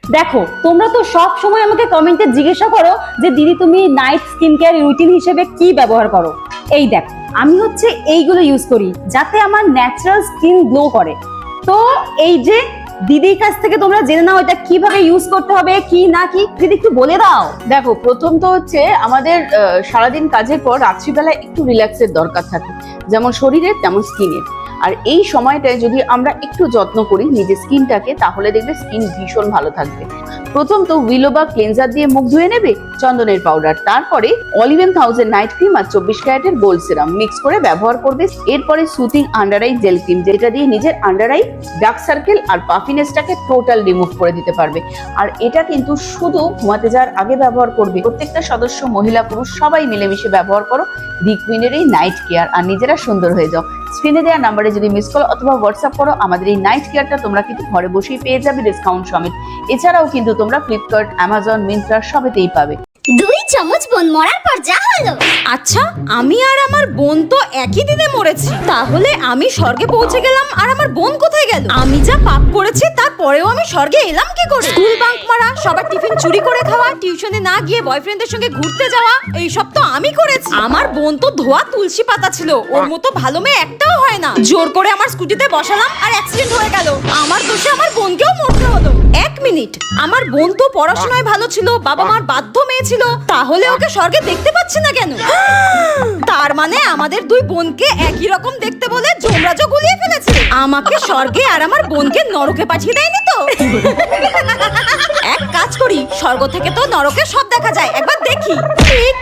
দেখো তোমরা তো সব সময় আমাকে কমেন্টে জিজ্ঞাসা করো যে দিদি তুমি নাইট স্কিন কেয়ার রুটিন হিসেবে কি ব্যবহার করো। এই দেখো আমি হচ্ছে এইগুলো ইউজ করি যাতে আমার ন্যাচারাল স্কিন গ্লো করে। তো এই যে দিদির কাছ থেকে তোমরা জেনে নাও এটা কিভাবে ইউজ করতে হবে কি না কি, দিদি একটু বলে দাও। দেখো প্রথম তো হচ্ছে আমাদের সারাদিন কাজের পর রাত্রিবেলা একটু রিল্যাক্সের দরকার থাকে, যেমন শরীরের তেমন স্কিনের। আর এই সময়টায় যদি আমরা একটু যত্ন করি নিজের স্কিনটাকে, তাহলে দেখবে স্কিন ভীষণ ভালো থাকবে। প্রথম তো উইলো বা ক্লেনজার দিয়ে মুখ ধুয়ে নেবে, চন্দনের পাউডার, তারপরে অলিভেন 1000 নাইট ক্রিম আর 24 ক্যারেটের গোল্ড সিরাম মিক্স করে ব্যবহার করবে। এরপরে soothing under eye jail cream, যেটা দিয়ে নিজের আন্ডার আই ডার্ক সার্কেল আর পাফিনেসটাকে টোটাল রিমুভ করে দিতে পারবে। আর এটা কিন্তু শুধু ঘুমাতে যাওয়ার আগে ব্যবহার করবে। প্রত্যেকটা সদস্য মহিলা পুরুষ সবাই মিলেমিশে ব্যবহার করো দি কুইনের এই নাইট কেয়ার, আর নিজেরা সুন্দর হয়ে যাও। স্ক্রিনে দেওয়া নাম্বারে যদি মিস কল অথবা হোয়াটসঅ্যাপ করো, আমাদের এই নাইট কেয়ারটা তোমরা কিন্তু ঘরে বসেই পেয়ে যাবে ডিসকাউন্ট সমেত। এছাড়াও কিন্তু তোমরা ফ্লিপকার্ট, অ্যামাজন, মিন্ত্রা সবেতেই পাবে। 2 চামচ বোন মরার পর যা হলো। আচ্ছা আমি আর আমার বোন তো একই দিনে মরেছি, তাহলে আমি স্বর্গে পৌঁছে গেলাম আর আমার বোন কোথায় গেল? আমি যা পাপ করেছি তারপরেও আমি স্বর্গে এলাম কি করে? স্কুল বাঙ্ক মারা, সবার টিফিন চুরি করে খাওয়া, টিউশনে না গিয়ে বয়ফ্রেন্ডের সঙ্গে ঘুরতে যাওয়া, এই সব তো আমি করেছি। আমার বোন তো ধোয়া তুলসী পাতা ছিল, ওর মতো ভালো মেয়ে একটাও হয় না। জোর করে আমার স্কুটিতে বসালাম আর অ্যাক্সিডেন্ট হয়ে গেল। আমার দোষে আমার বোনকেও মরতে হলো। 1 মিনিট, আমার বোন তো পড়াশোনায় ভালো ছিল, বাবা মার বাধ্য মেয়ে ছিল, তাহলে ওকে স্বর্গে দেখতে পাচ্ছি না কেন? তার মানে আমাদের দুই বোনকে একই রকম দেখতে বলে যমরাজও গুলিয়ে ফেলেছে। আমাকে স্বর্গে আর আমার বোনকে নরকে পাঠিয়ে দেয়নি তো? এক কাজ করি, স্বর্গ থেকে তো নরকে সব দেখা যায়, একবার দেখি।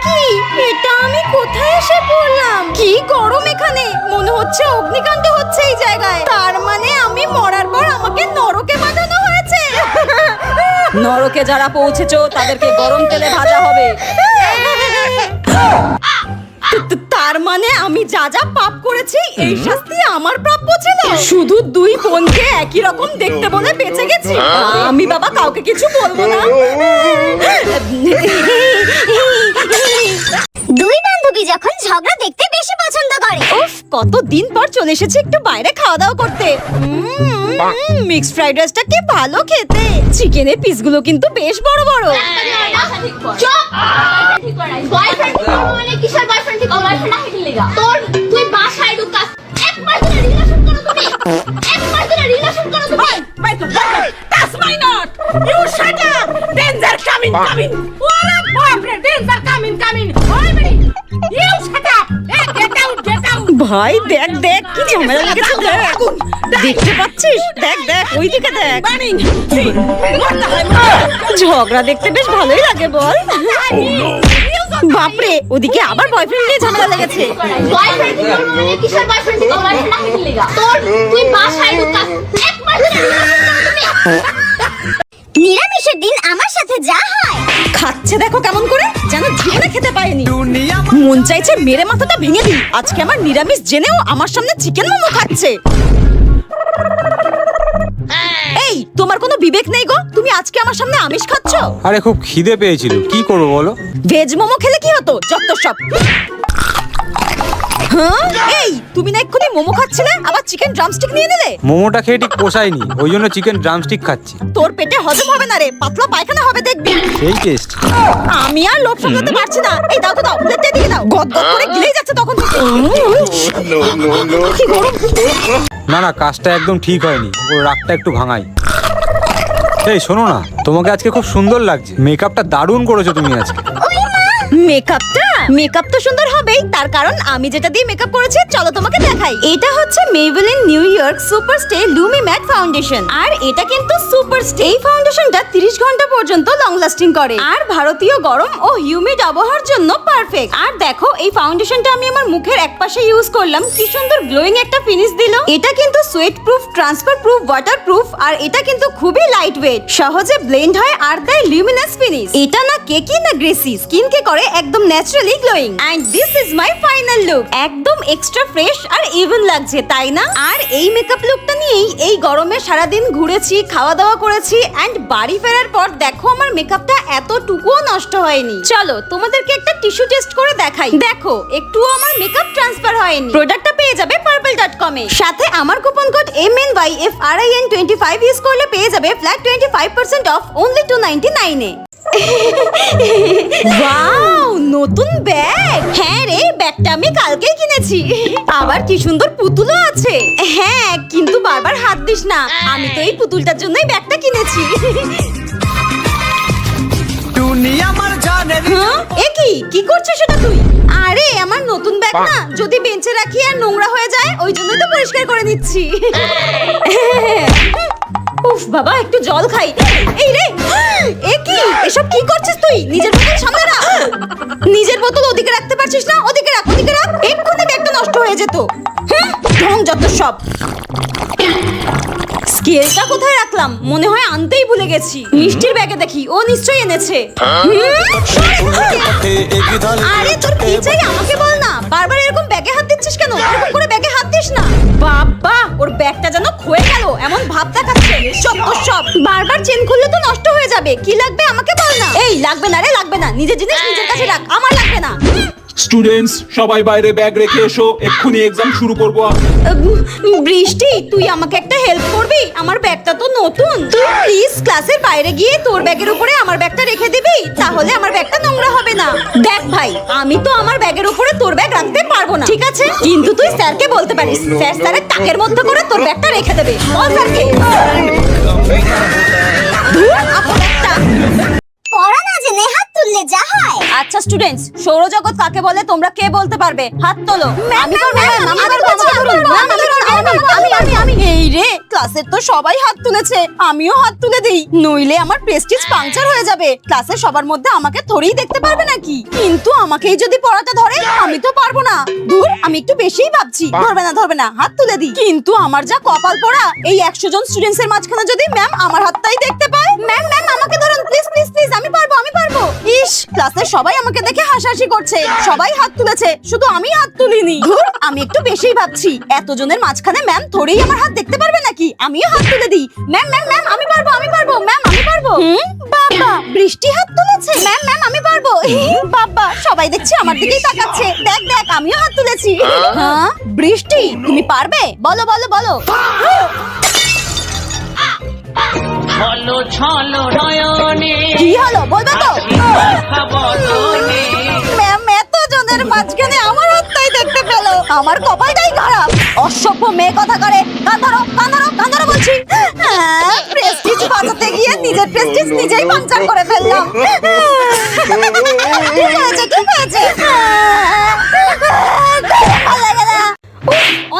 কি এটা আমি কোথায় এসে পড়লাম? কি গরম এখানে, মনে হচ্ছে অগ্নিকাণ্ড হচ্ছে এই জায়গায়। তার মানে আমি মরার পর আমাকে নরকে পাঠানো হয়েছে। নরকে যারা পৌঁছেছো তাদেরকে গরম তেলে ভাজা হবে। তার মানে আমি যা যা পাপ করেছি এই শাস্তি আমার প্রাপ্য ছিল। শুধু দুই বোনকে একই রকম দেখতে বলে বেঁচে গেছি। আমি বাবা কাউকে কিছু বলবো না। 2 বান্ধবী যখন ঝগড়া দেখতে বেশি পছন্দ করে। উফ, কতদিন পর চলে এসেছি একটু বাইরে খাওয়া দাওয়া করতে। মিক্সড ফ্রাইড রাইসটা কি ভালো খেতে। চিকেনের পিসগুলো কিন্তু বেশ বড় বড়। বয়ফ্রেন্ড মানে কিসের বয়ফ্রেন্ড? ঠিক বয়ফ্রেন্ড না হেঁটে লেগা তোর, তুই বাসায় ঢুকাস একবার ধরে রিলেশন করো তুমি, একবার ধরে রিলেশন করো তুমি। That's my not. You shut up. Danger coming, coming. What a boyfriend. Danger coming, coming. Hold me. You shut up. Hey, get out, get out. ভাই দেখ দেখ কি ঝামেলা লেগেছে দেখ। দেখতে পাচ্ছিস? দেখ দেখ ওইদিকে দেখ। ঝগড়া দেখতে বেশ ভালোই লাগে বল। বাপরে, ওদিকে আবার বয়ফ্রেন্ড নিয়ে ঝামেলা লেগেছে। বয়ফ্রেন্ড মানে কিসের বয়ফ্রেন্ড? ঠিক বয়ফ্রেন্ড না হেঁটে লেগা তোর, তুই বাসায় ঢুকাস একবার ধরে রিলেশন করো তুমি। নিরামিষের দিন আমার সাথে যা হয়। খাচ্ছে দেখো কেমন করে, যেন জীবনে খেতে পায়নি। মন চাইছে মেরে মাথাটা ভেঙে দিই। আজকে আমার নিরামিষ জেনেও আমার সামনে চিকেন মোমো খাচ্ছে। এই তোমার কোনো বিবেক নেই গো, তুমি আজকে আমার সামনে আমিষ খাচ্ছ। আরে খুব খিদে পেয়েছিল, কি করবো বলো? ভেজ মোমো খেলে কি হতো, যত সব। হ্যাঁ, এই তুমি না এক্ষুনি মোমো খাচ্ছিলে, আবার চিকেন ড্রামস্টিক নিয়ে নিলে। মোমোটা খেয়ে ঠিক পোষায়নি, ওই জন্য চিকেন ড্রামস্টিক খাচ্ছি। তোর পেটে হজম হবে না রে, পাতলা পায়খানা হবে দেখবি। সেই টেস্ট। আমি আর লোভ সামলাতে পারছি না। এই দাও তো দাও, প্লেটটা দিয়ে দাও। গদ গদ করে গিলেই যাচ্ছে তখন থেকে। কি গরম। না না, কাজটা একদম ঠিক হয়নি, ওর রাগটা একটু ভাঙাই। এই শোনো না, তোমাকে আজকে খুব সুন্দর লাগছে, মেকআপটা দারুণ করেছো তুমি আজকে। মেকআপ তো সুন্দর হবেই, তার কারণ আমি যেটা দিয়ে মেকআপ করেছি চলো তোমাকে দেখাই। এটা হচ্ছে Maybelline New York super stay lumi matte foundation, আর এটা কিন্তু সুপার স্টে। এই ফাউন্ডেশনটা 30 ঘন্টা পর্যন্ত লং লাস্টিং করে, আর ভারতীয় গরম ও হিউমিড আবহাওয়ার জন্য পারফেক্ট। আর দেখো এই ফাউন্ডেশনটা আমি আমার মুখের একপাশে ইউজ করলাম, কি সুন্দর গ্লোয়িং একটা ফিনিশ দিল। এটা কিন্তু sweat proof, transfer proof, water proof, আর এটা কিন্তু খুবই লাইট ওয়েট, সহজে ব্লেন্ড হয় আর দেয় লিউমিনাস ফিনিশ। এটা না কেকি না গ্রেসি, স্কিনকে করে একদম naturally glowing. And this is my final look. একদম এক্সট্রা ফ্রেশ আর ইভেন লাগছে, তাই না? আর এই মেকআপ লুকটা নিয়েই এই গরমে সারাদিন ঘুরেছি, খাওয়া দাওয়া করেছি, এন্ড বাড়ি ফেরার পর দেখো আমার মেকআপটা এতটুকুও নষ্ট হয়নি। চলো তোমাদেরকে একটা টিস্যু টেস্ট করে দেখাই। দেখো একটুও আমার মেকআপ ট্রান্সফার হয়নি। প্রোডাক্টটা পেয়ে পেয়ে যাবে purple.com এ। সাথে আমার কুপন কোড MNYFRIN25 ইউজ করলে পেয়ে যাবে flat 25% of only 299 A. Wow, নতুন ব্যাগ! হ্যাঁ রে, ব্যাগটা আমি কালকেই কিনেছি। আবার কি সুন্দর পুতুলও আছে। হ্যাঁ, কিন্তু বারবার হাত দিস না, আমি তো এই পুতুলটার জন্যই ব্যাগটা কিনেছি। হ্যাঁ? এ কি করছিস সেটা তুই? আরে আমার নতুন ব্যাগ না, যদি বেঞ্চে রাখি আর নোংরা হয়ে যায়, ওই জন্যই তো পরিষ্কার করে নিচ্ছি। উফ বাবা, একটু জল খাই। এই রে, এ কি, এসব কি করছিস তুই? নিজের বোতল সামনে রাখ। নিজের বোতল ওদিকে রাখতে পারছিস না? ওদিকে রাখ, ওদিকে রাখ। এক্ষুনি ব্যাগটা নষ্ট হয়ে যেত। ঢং যত সব। স্কেলটা কোথায় রাখলাম? মনে হয় আনতেই ভুলে গেছি। মিষ্টির ব্যাগে দেখি, ও নিশ্চয়ই এনেছে। আরে তোর কি চাই আমাকে বল না, বারবার এরকম ব্যাগে হাত দিচ্ছিস কেন? এরকম করে ব্যাগে হাত দিস না। বাবা, ওর ব্যাগটা যেন ক্ষয়ে গেল এমন ভাব দেখাচ্ছে। সব বারবার চেন খুললে তো নষ্ট হয়ে যাবে। কি লাগবে আমাকে বল না। এই লাগবে না রে, লাগবে না। নিজের জিনিস নিজের কাছে রাখ, আমার লাগবে না। স্টুডেন্টস সবাই বাইরে ব্যাগ রেখে এসো, এক্ষুনি এক্সাম শুরু করব। বৃষ্টি, তুই আমাকে একটা হেল্প করবি? আমার ব্যাগটা তো নতুন। তুই প্লিজ ক্লাসের বাইরে গিয়ে তোর ব্যাগের উপরে আমার ব্যাগটা রেখে দিবি, তাহলে আমার ব্যাগটা নোংরা হবে না। দেখ ভাই, আমি তো আমার ব্যাগের উপরে তোর ব্যাগ রাখতে পারবো না, ঠিক আছে? কিন্তু তুই স্যারকে বলতে পারিস, স্যার স্যারের টাকের মধ্যে করে তোর ব্যাগটা রেখে দেবে। বল স্যারকে। ধুর, আপন একটা। পড়া না জেনে হাত তুললে যা হয়। আচ্ছা স্টুডেন্টস, সৌরজগৎ কাকে বলে তোমরা কে বলতে পারবে? হাত তোলো। আমি এই রে, ক্লাসের তো সবাই হাত তুলেছে, আমিও হাত তুলে দেই, নইলে আমার প্রেস্টিজ পাংচার হয়ে যাবে। ক্লাসের সবার মধ্যে আমাকে থোড়েই দেখতে পারবে নাকি? কিন্তু আমাকেই যদি পড়াতে ধরে, আমি তো পারবো না। দূর, আমি একটু বেশিই ভাবছি। ধরবে না, হাত তুলে দিই। কিন্তু আমার যা কপাল পড়া, এই 100 জন স্টুডেন্টস এর মাঝখানে যদি ম্যাম আমার হাতটাই দেখতে পায়। ম্যাম আমাকে ধরুন প্লিজ প্লিজ প্লিজ, আমি পারবো। ইস, ক্লাসের সবাই আমাকে দেখে হাসাহাসি করছে, সবাই হাত তুলেছে, শুধু আমি হাত তুলিনি। ধুর, আমি একটু বেশিই ভাবছি। এতজনের মাঝখানে ম্যাম থোড়েই আমার হাত দেখতে পারবে নাকি? আমিও হাত তুলে দিই। ম্যাম আমি পারবো। ম্যাম আমি পারবো। বাবা, বৃষ্টি হাত তুলেছে। ম্যাম আমি পারবো। বাবা, সবাই দেখছি আমার দিকেই তাকাচ্ছে। দেখ আমিও হাত তুলেছি। হ্যাঁ বৃষ্টি, তুমি পারবে? বলো। ছলো ছলো নয়নে কি হলো বলবে তো? বদনে ম্যাম এতজনের মাঝখানে আমার হাতটাই দেখতে পেল, আমার কপালটাই খারাপ। অসভ্য মেয়ে কথা করে। কান ধরো বলছি। প্রেস্টিজ বাঁচাতে গিয়ে নিজের প্রেস্টিজ নিজেই পাংচার করে ফেললাম। কি হয়েছে? ভালো লাগে না।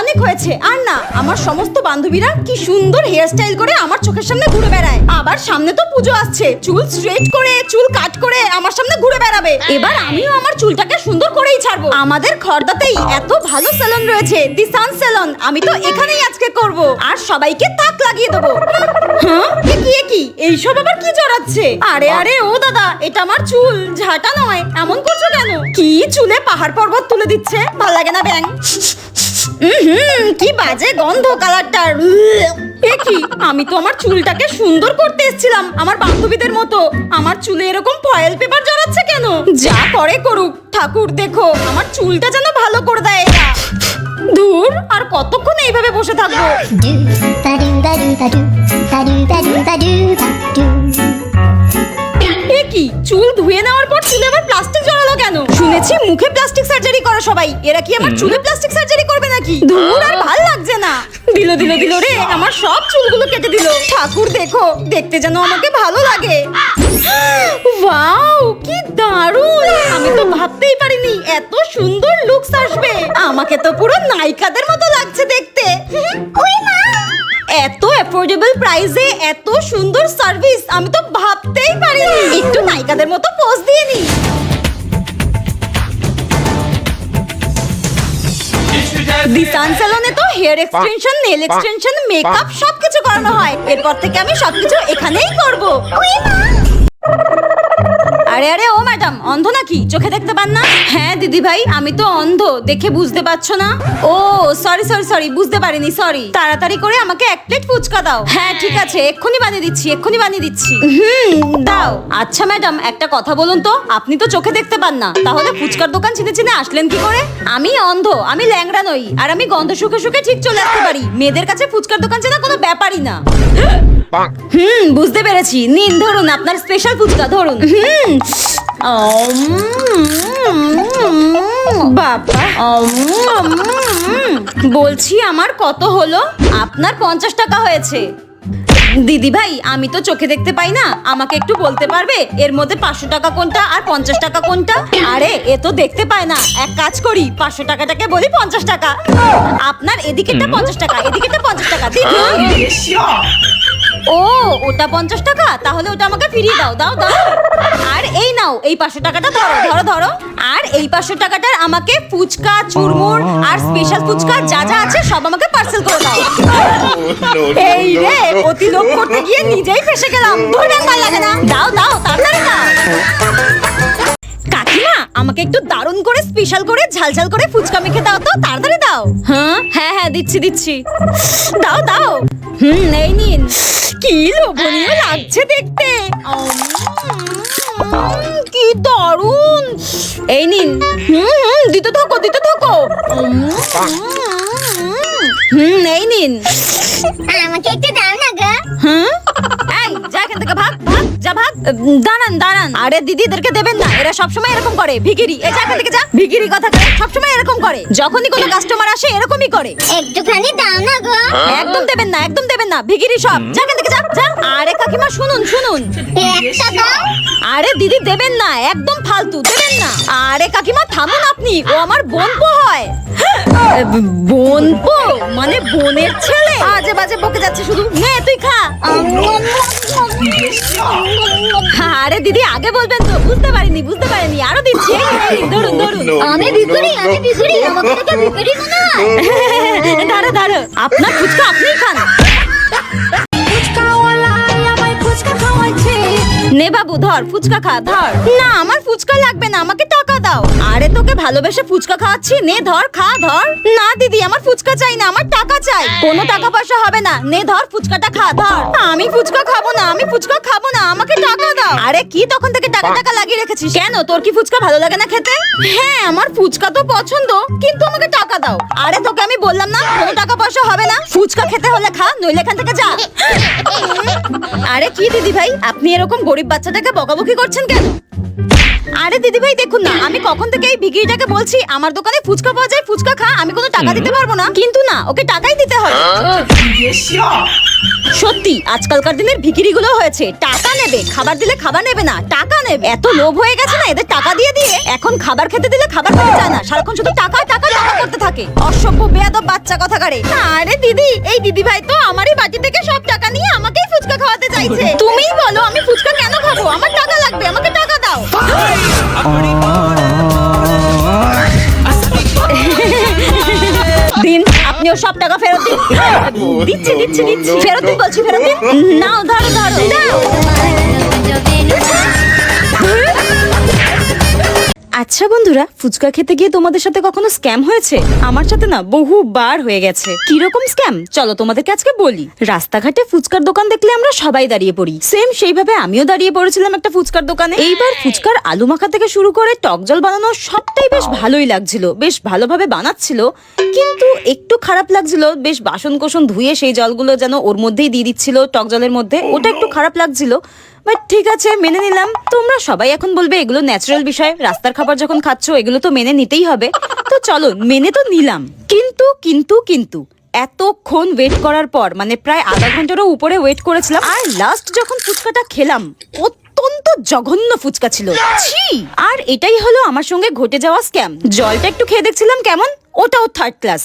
অনেক হয়েছে, আর না। আমার সমস্ত বান্ধবীরা কি সুন্দর হেয়ার স্টাইল করে আমার চোখের সামনে ঘুরে বেড়ায়। আবার সামনে তো পুজো আসছে, চুল স্ট্রেট করে, চুল কাট করে আমার সামনে ঘুরে বেড়াবে। এবার আমিও আমার চুলটাকে সুন্দর করেই ছাড়বো। আমাদের খর্দাতেই এত ভালো সেলুন রয়েছে, দি সান সেলুন। আমি তো এখানেই আজকে করব, আর সবাইকে তাক লাগিয়ে দেবো। হ্যাঁ, কি এইসব আবার কি জড়াচ্ছে? আরে ও দাদা, এটা আমার চুল, ঝাঁটা নয়। এমন করছো কেন? কি চুলে পাহাড় পর্বত তুলে দিচ্ছে, ভাল লাগে না ব্যাং? কি বাজে গন্ধ কালারটার। এ কি, আমি তো আমার চুলটাকে সুন্দর করতে এসেছিলাম আমার বান্ধবীদের মতো। আমার চুলে এরকম ফয়েল পেপার জড়াচ্ছে কেন? যা করে করুক, ঠাকুর দেখো আমার চুলটা যেন ভালো করে দেয় এরা। দূর, আর কতক্ষণ এইভাবে বসে থাকবো? এ কি, চুল ধুয়ে নেওয়ার পর চুলে আবার প্লাস্টিক জড়ালো কেন? শুনেছি মুখে প্লাস্টিক সার্জারি করে সবাই, এরা কি আমার চুলে প্লাস্টিক সার্জারি করবে নাকি? ধুর, আর ভাল লাগছে না। দিল রে, আমার সব চুলগুলো কেটে দিল। ঠাকুর দেখো, দেখতে যেন আমাকে ভালো লাগে। ওয়াও, কি দারুণ! আমি তো ভাবতেই পারিনি এত সুন্দর লুকস আসবে। আমাকে তো পুরো নায়িকাদের মতো লাগছে দেখতে। এত অ্যাফোর্ডেবল প্রাইসে এত সুন্দর সার্ভিস আমি তো ভাবতেই পারিনি। একটু নায়িকাদের মতো পোজ দিয়ে নি। দি সান সেলুনে তো hair extension, nail extension, makeup সবকিছু করানো হয়। এরপর থেকে আমি সবকিছু এখানেই করব। আরে ও ম্যাডাম, অন্ধ নাকি? চোখে দেখতে পান না? হ্যাঁ দিদি ভাই, আমি তো অন্ধ, দেখে বুঝতে পারছো না? ও সরি সরি সরি, বুঝতে পারিনি, সরি। তাড়াতাড়ি করে আমাকে 1 প্লেট ফুচকা দাও। হ্যাঁ ঠিক আছে, এক্ষুনি বানিয়ে দিচ্ছি, এক্ষুনি বানিয়ে দিচ্ছি। দাও। আচ্ছা ম্যাডাম, একটা কথা বলুন তো, আপনি তো চোখে দেখতে পান না, তাহলে ফুচকার দোকান চিনে চিনে আসলেন কি করে? আমি অন্ধ, আমি ল্যাংড়া নই, আর আমি গন্ধ শুকে শুকে ঠিক চলে আসতে পারি। মেয়েদের কাছে ফুচকার দোকান চেনা কোনো ব্যাপারই না। বুঝতে পেরেছি, নিন ধরুন আপনার স্পেশাল ফুচকা, ধরুন। বাবা, বলছি আমার কত হলো? আপনার 50 টাকা হয়েছে। দিদি ভাই, আমি তো চোখে দেখতে পাই না, আমাকে একটু বলতে পারবে এর মধ্যে 500 টাকা কোনটা আর 50 টাকা কোনটা? আরে এ তো দেখতে পায় না, এক কাজ করি, 500 টাকাটাকে বলি 50 টাকা। আপনার এদিকেরটা 50 টাকা, এদিকেরটা 50 টাকা, দিন। ও ওটা 50 টাকা, তাহলে ওটা আমাকে ফিরিয়ে দাও, দাও দাও। আর এই নাও, এই 500 টাকাটা ধরো ধরো ধরো। আর এই 500 টাকাটার আমাকে ফুচকা, চুরমুর আর স্পেশাল ফুচকা যা যা আছে সব আমাকে পার্সেল করে দাও। এই রে, অতি লোভ করতে গিয়ে নিজেই ফেসে গেলাম। ধরে ভাল লাগে না, দাও দাও তাড়াতাড়ি দাও। কাকিমা, আমাকে একটু দারুণ করে স্পেশাল করে ঝাল ঝাল করে ফুচকা মেখে দাও তো, তাড়াতাড়ি দাও। হ্যাঁ হ্যাঁ হ্যাঁ, দিচ্ছি দিচ্ছি, দাও দাও। এই নিন। কি লোভনীয় লাগছে দেখতে, কি দারুণ। এই নিন। দিতে থাকো দিতে থাকো। এই নিন। আমাকে একটু দাও না গো। এই যা এখান থেকে, ভাগ ভাগ, যা ভাগ। দাঁড়ান দাঁড়ান, আরে দিদিদেরকে দেবেন না, এরা সবসময় এরকম করে, ভিখিরি। এই যা এখান থেকে যা, ভিখিরি কথা করে সবসময় এরকম করে, যখনই কোনো কাস্টমার আসে এরকমই করে। একটুখানি দাও না গো। একদম দেবেন না, একদম দেবেন না, ভিখিরি সব। যা এখান থেকে যা যা। আরে কাকিমা শুনুন শুনুন। একটা দাও। আরে দিদি দেবেন না, একদম ফালতু, দেবেন না। আরে কাকিমা থামুন আপনি, ও আমার বোনপো হয়। বোনপো মানে বোনের ছেলে? আজে বাজে বকে যাচ্ছে শুধু। নে তুই খা। আরে দিদি আগে বলবেন তো, বুঝতে পারিনি বুঝতে পারিনি, আরো দিচ্ছি। ধরুন ধরুন। আমি ভিখারি, আমি ভিখারি, আমাকে দেখে ভিখারি মনে হয়। দাঁড়া দাঁড়া, আপনার ফুচকা আপনিই খান। নে বাবু ধর, ফুচকা খা, ধর। না আমার ফুচকা লাগবে না, আমাকে টাকা দাও। আরে তোকে ভালোবেসে ফুচকা খাওয়াচ্ছি, নে ধর, খা ধর। না দিদি, আমার ফুচকা চাই না, আমার টাকা চাই। কোনো টাকা পয়সা হবে না, নে ধর ফুচকাটা খা, ধর। আমি ফুচকা খাবো না, আমি ফুচকা খাবো না, আমাকে টাকা দাও। আরে কি তখন থেকে টাকা টাকা লাগিয়ে রেখেছিস কেন? তোর কি ফুচকা ভালো লাগে না খেতে? হ্যাঁ আমার ফুচকা তো পছন্দ, কিন্তু আমাকে টাকা দাও। আরে তোকে আমি বললাম না, কোনো টাকা পয়সা হবে না, ফুচকা খেতে হলে খা, নইলে এখান থেকে যা। আরে কি দিদি ভাই, আপনি এরকম গরিব বাচ্চাটাকে বকাবকি করছেন কেন? আরে দিদি ভাই দেখুন না, আমি কখন থেকে এই ভিখিরিটাকে বলছি আমার দোকানে ফুচকা পাওয়া যায়, ফুচকা খা, আমি কোনো টাকা দিতে পারবো না, কিন্তু না, ওকে টাকাই দিতে হবে। সত্যি আজকালকার দিনের ভিখিরি গুলো হয়েছে, টাকা নেবে, খাবার দিলে খাবার নেবে না, টাকা নেবে। এত লোভ হয়ে গেছে না এদের, টাকা দিয়ে দিয়ে এখন খাবার খেতে দিলে খাবার খেতে চায় না, সারাক্ষণ শুধু টাকা টাকা টাকা করতে থাকে। অসভ্য বেয়াদব বাচ্চা কথাকারে। আরে দিদি, এই দিদি ভাই তো আমারই বাড়ি থেকে সব টাকা নিয়ে আমাকেই ফুচকা খাওয়াতে চাইছে। তুমিই বলো আমি ফুচকা কেন খাবো? আমার টাকা লাগবে, আমাকে টাকা দাও। দিন, আপনিও সব টাকা ফেরত দিন। দিচ্ছি দিচ্ছি দিচ্ছি, ফেরত দিন বলছি, ফেরত দিন। নাও ধরো ধরো, নাও। আচ্ছা বন্ধুরা, ফুচকা খেতে গিয়ে তোমাদের সাথে কখনো স্ক্যাম হয়েছে? আমার সাথে না বহুবার হয়ে গেছে। কিরকম স্ক্যাম চলো তোমাদেরকে আজকে বলি। রাস্তাঘাটে ফুচকার দোকান দেখলে আমরা সবাই দাঁড়িয়ে পড়ি, সেম সেইভাবে আমিও দাঁড়িয়ে পড়েছিলাম একটা ফুচকার দোকানে। এইবার ফুচকার আলু মাখা থেকে শুরু করে টক জল বানানো সবটাই বেশ ভালোই লাগছিল, বেশ ভালোভাবে বানাচ্ছিল, কিন্তু একটু খারাপ লাগছিল, বেশ বাসন কোসন ধুয়ে সেই জলগুলো যেন ওর মধ্যেই দিয়ে দিচ্ছিল টক জলের মধ্যে, ওটা একটু খারাপ লাগছিল। বাট ঠিক আছে, মেনে নিলাম। তোমরা সবাই এখন বলবে এগুলো ন্যাচারাল বিষয়, রাস্তার খাবার যখন খাচ্ছ এগুলো তো মেনে নিতেই হবে, তো চলো মেনে তো নিলাম। কিন্তু কিন্তু কিন্তু এতক্ষণ ওয়েট করার পর, মানে প্রায় আধা ঘন্টারও উপরে ওয়েট করেছিলাম, আর লাস্ট যখন ফুচকাটা খেলাম অত্যন্ত জঘন্য ফুচকা ছিল, ছি। আর এটাই হলো আমার সঙ্গে ঘটে যাওয়া স্ক্যাম। জলটা একটু খেয়ে দেখছিলাম কেমন, ওটাও থার্ড ক্লাস।